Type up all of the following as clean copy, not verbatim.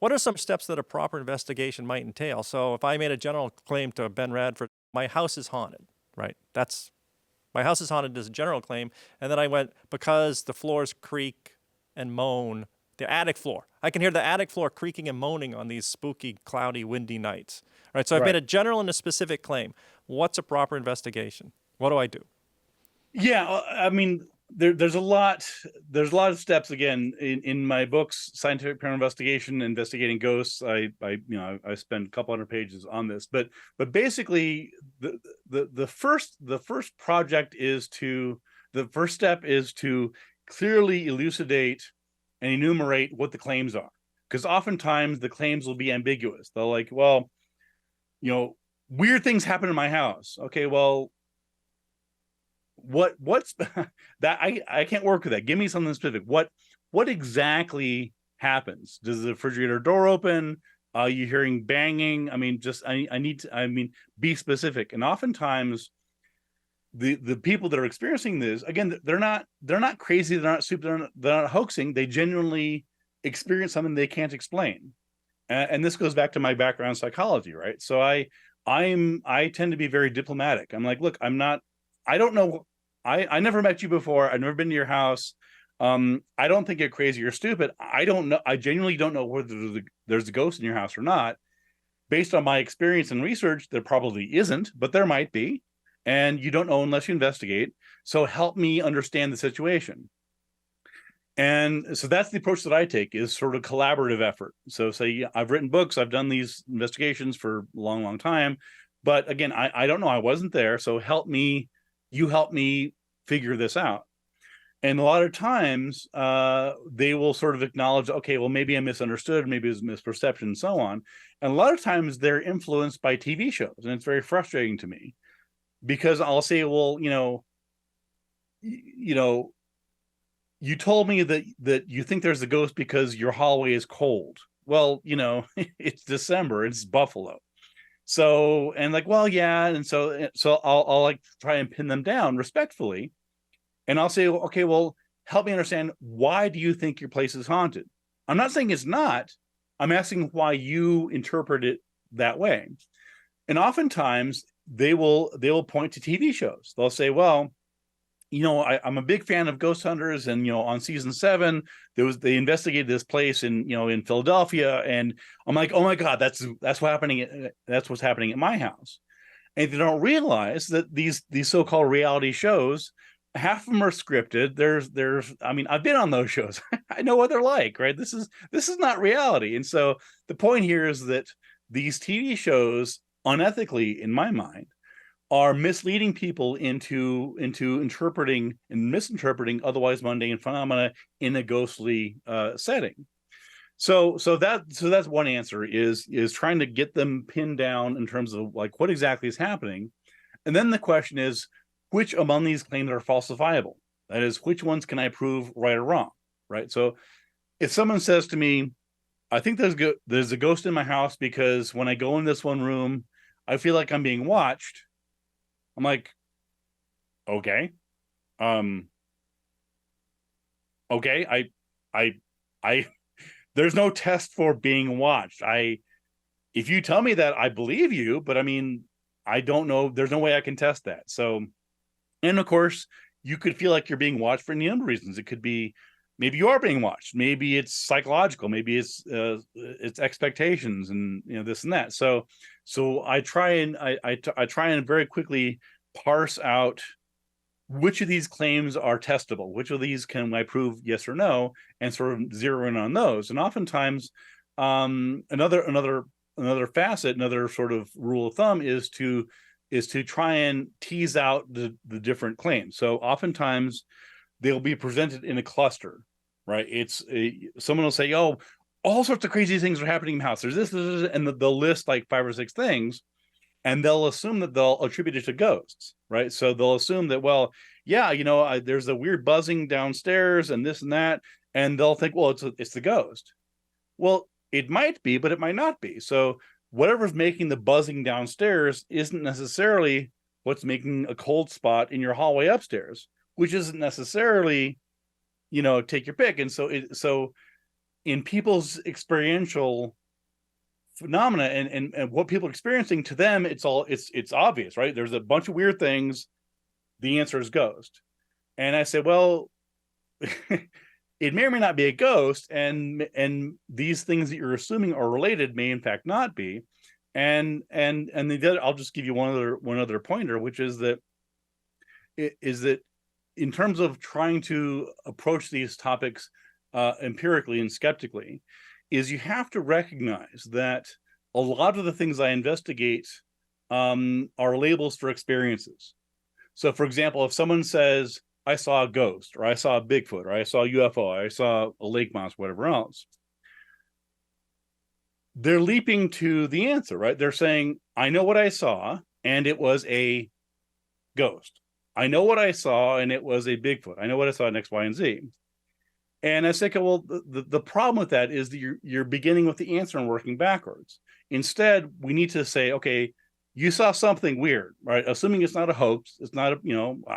What are some steps that a proper investigation might entail? So if I made a general claim to Ben Radford, my house is haunted, right? That's my house is haunted as a general claim, and then I went because the floors creak and moan, the attic floor. I can hear the attic floor creaking and moaning on these spooky, cloudy, windy nights. Right? So I've made Right. a general and a specific claim. What's a proper investigation? What do I do? Yeah, I mean, there's a lot of steps. Again, in my books, Scientific Paranormal Investigation, Investigating Ghosts, I spend a couple hundred pages on this, but basically the first project is to the first step is to clearly elucidate and enumerate what the claims are, because oftentimes the claims will be ambiguous. They'll like, well, you know, weird things happen in my house. Okay, well, what's that? I can't work with that. Give me something specific. What exactly happens? Does the refrigerator door open? Are you hearing banging? I mean, just I need to, I mean, be specific. And oftentimes the people that are experiencing this, again, they're not crazy, they're not stupid, they're not hoaxing. They genuinely experience something they can't explain. And this goes back to my background in psychology, right? So I tend to be very diplomatic. I'm like, look, I don't know. I never met you before. I've never been to your house. I don't think you're crazy or stupid. I don't know. I genuinely don't know whether there's a ghost in your house or not. Based on my experience and research, there probably isn't, but there might be. And you don't know unless you investigate. So help me understand the situation. And so that's the approach that I take, is sort of collaborative effort. So say, yeah, I've written books, I've done these investigations for a long, long time. But again, I don't know, I wasn't there. So you help me figure this out. And a lot of times they will sort of acknowledge, okay, well, maybe I misunderstood, maybe it was misperception, and so on. And a lot of times they're influenced by TV shows. And it's very frustrating to me, because I'll say, well, you know, you told me that you think there's a ghost because your hallway is cold. Well, it's December, it's Buffalo. So, and like, well, yeah. And so I'll like try and pin them down respectfully. And I'll say, okay, well, help me understand, why do you think your place is haunted? I'm not saying it's not. I'm asking why you interpret it that way. And oftentimes they will point to TV shows. They'll say, well, I'm a big fan of Ghost Hunters, and on season 7, they investigated this place in Philadelphia, and I'm like, oh my God, that's what's happening at my house. And they don't realize that these so-called reality shows, half of them are scripted. I mean, I've been on those shows. I know what they're like, right? This is not reality. And so the point here is that these TV shows, unethically, in my mind, are misleading people into interpreting and misinterpreting otherwise mundane phenomena in a ghostly setting. So that's one answer, is trying to get them pinned down in terms of like what exactly is happening. And then the question is, which among these claims are falsifiable? That is, which ones can I prove right or wrong? Right. So if someone says to me, I think there's a ghost in my house because when I go in this one room, I feel like I'm being watched. I'm like, okay, um, okay, I, there's no test for being watched. If you tell me that, I believe you, but I mean, I don't know. There's no way I can test that. So, and of course, you could feel like you're being watched for any number of reasons. It could be, maybe you are being watched. Maybe it's psychological. Maybe it's expectations, and this and that. So I try and very quickly parse out which of these claims are testable, which of these can I prove yes or no, and sort of zero in on those. And oftentimes, another facet, another sort of rule of thumb, is to try and tease out the different claims. So oftentimes they'll be presented in a cluster, right? Someone will say, oh, all sorts of crazy things are happening in the house. There's this, and they'll list like 5 or 6 things, and they'll assume that they'll attribute it to ghosts, right? So they'll assume that, well, yeah, there's a weird buzzing downstairs and this and that, and they'll think, well, it's the ghost. Well, it might be, but it might not be. So whatever's making the buzzing downstairs isn't necessarily what's making a cold spot in your hallway upstairs, which isn't necessarily, take your pick. And so in people's experiential phenomena and what people are experiencing, to them, it's obvious, right? There's a bunch of weird things. The answer is ghost. And I say, well, it may or may not be a ghost, and these things that you're assuming are related may in fact not be. And I'll just give you one other pointer, which is that in terms of trying to approach these topics empirically and skeptically, is you have to recognize that a lot of the things I investigate are labels for experiences. So, for example, if someone says, I saw a ghost, or I saw a Bigfoot, or I saw a UFO, or I saw a lake monster, whatever else, they're leaping to the answer, right? They're saying, I know what I saw, and it was a ghost. I know what I saw, and it was a Bigfoot. I know what I saw in X, Y, and Z. And I say, okay, well, the problem with that is that you're beginning with the answer and working backwards. Instead, we need to say, okay, you saw something weird, right? Assuming it's not a hoax, it's not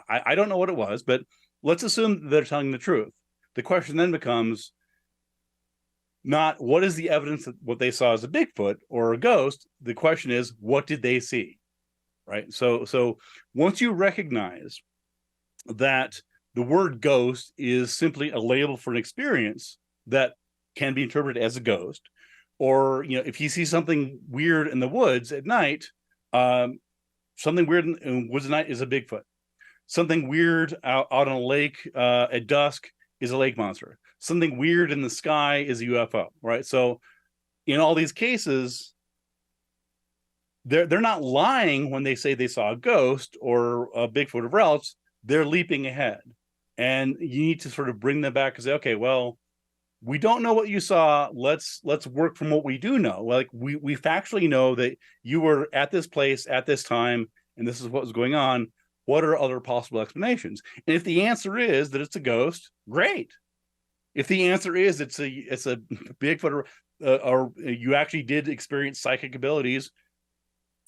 I don't know what it was, but let's assume they're telling the truth. The question then becomes not what is the evidence that what they saw as a Bigfoot or a ghost. The question is, what did they see, right? So once you recognize that the word ghost is simply a label for an experience that can be interpreted as a ghost, or if you see something weird in the woods at night, something weird in woods at night is a Bigfoot. Something weird out on a lake at dusk is a lake monster. Something weird in the sky is a UFO, right? So in all these cases, they're not lying when they say they saw a ghost or a Bigfoot or whatever else. They're leaping ahead. And you need to sort of bring them back and say, okay, well, we don't know what you saw. Let's work from what we do know. Like we factually know that you were at this place at this time, and this is what was going on. What are other possible explanations? And if the answer is that it's a ghost, great. If the answer is it's a Bigfoot, or you actually did experience psychic abilities,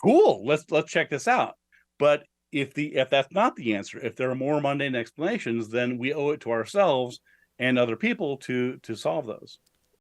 cool. Let's check this out. But if that's not the answer, if there are more mundane explanations, then we owe it to ourselves and other people to solve those.